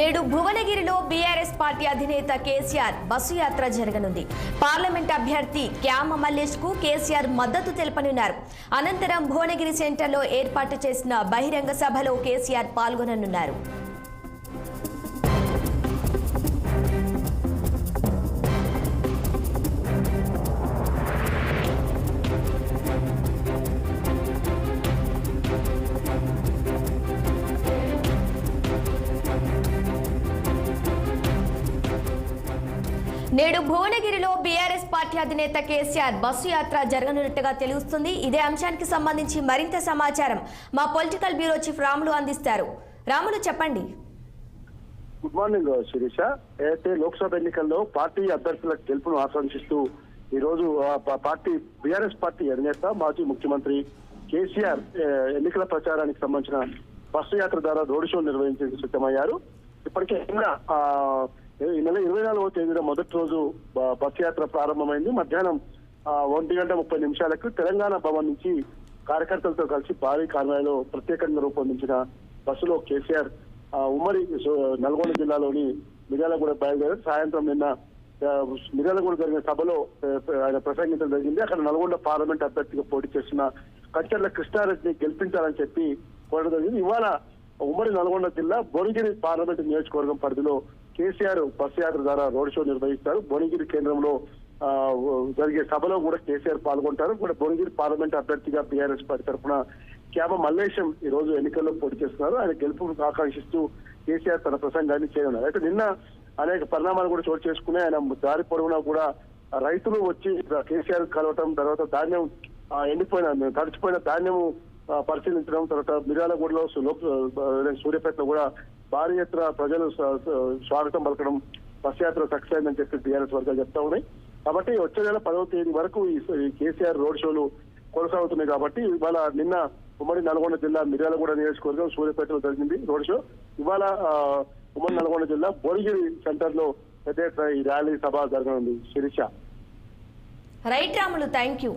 నేడు భువనగిరిలో BRS party అధినేత కేసీఆర్ బస్సు యాత్ర జరగనుంది. పార్లమెంట్ అభ్యర్థి క్యామ మల్లేష్ కు కేసీఆర్ మద్దతు తెలపనున్నారు. అనంతరం భువనగిరి సెంటర్లో ఏర్పాటు చేసిన బహిరంగ సభలో కేసీఆర్ పాల్గొననున్నారు. నేడు భువనగిరిలో బీఆర్ఎస్ పార్టీ అధినేత కేసీఆర్ బస్సు యాత్ర జరగనున్నట్టుగా తెలుస్తుంది. ఇదే అంశానికి సంబంధించి మరింత సమాచారం మా పొలిటికల్ బ్యూరో చీఫ్ రాములు అందిస్తారు. రాములు, చెప్పండి. Good morning Sirisha. అయితే లోక్సభ ఎన్నికల్లో పార్టీ అభ్యర్థుల గెలుపును ఆకాంక్షిస్తూ ఈ రోజు పార్టీ బీఆర్ఎస్ పార్టీ అధినేత మాజీ ముఖ్యమంత్రి కేసీఆర్ ఎన్నికల ప్రచారానికి సంబంధించిన బస్సు యాత్ర ద్వారా రోడ్ షో నిర్వహించేందుకు సిద్ధమయ్యారు. ఇప్పటికే ఈ నెల 24వ తేదీన మొదటి రోజు బస్సు యాత్ర ప్రారంభమైంది. మధ్యాహ్నం 1:30 తెలంగాణ భవన్ నుంచి కార్యకర్తలతో కలిసి భారీ కాన్వాయ్లో ప్రత్యేకంగా రూపొందించిన బస్సులో కేసీఆర్ ఉమ్మడి నల్గొండ జిల్లాలోని మిర్యాలగూడ బయలుదేరారు. సాయంత్రం నిన్న మిర్యాలగూడ జరిగిన సభలో ఆయన ప్రసంగించడం జరిగింది. అక్కడ నల్గొండ పార్లమెంట్ అభ్యర్థిగా పోటీ చేస్తున్న కంచర్ల కృష్ణారెడ్డిని గెలిపించాలని చెప్పి కోరడం జరిగింది. ఇవాళ ఉమ్మడి నల్గొండ జిల్లా భువనగిరి పార్లమెంట్ నియోజకవర్గం పరిధిలో కేసీఆర్ బస్సు యాత్ర ద్వారా రోడ్ షో నిర్వహిస్తారు. భువనగిరి కేంద్రంలో జరిగే సభలో కూడా కేసీఆర్ పాల్గొంటారు. కూడా భువనగిరి పార్లమెంట్ అభ్యర్థిగా బీఆర్ఎస్ పార్టీ తరఫున క్యామ మల్లేశం ఈ రోజు ఎన్నికల్లో పోటీ చేస్తున్నారు. ఆయన గెలుపును ఆకాంక్షిస్తూ కేసీఆర్ తన ప్రసంగాన్ని చేయనున్నారు. అయితే నిన్న అనేక పరిణామాలు కూడా చోటు చేసుకుని ఆయన దారి పొడవునా కూడా రైతులు వచ్చి కేసీఆర్ కలవటం, తర్వాత ధాన్యం తడిచిపోయిన ధాన్యము పరిశీలించడం, తర్వాత మిర్యాలగూడలో సూర్యాపేటలో కూడా భారీ ఎత్తున ప్రజలు స్వాగతం పలకడం, బస్ యాత్ర సక్సెస్ అయిందని చెప్పి బీఆర్ఎస్ వర్గాలు చెప్తా ఉన్నాయి. కాబట్టి వచ్చే నెల 10వ తేదీ వరకు ఈ కేసీఆర్ రోడ్ షోలు కొనసాగుతున్నాయి. కాబట్టి ఇవాళ నిన్న ఉమ్మడి నల్గొండ జిల్లా మిర్యాలగూడ నియోజకవర్గం సూర్యాపేటలో జరిగింది రోడ్ షో. ఇవాళ ఉమ్మడి నల్గొండ జిల్లా భువనగిరి సెంటర్ లో పెద్ద ఎత్తున ఈ ర్యాలీ సభ జరగనుంది. Sirisha. Right Ramulu, thank you.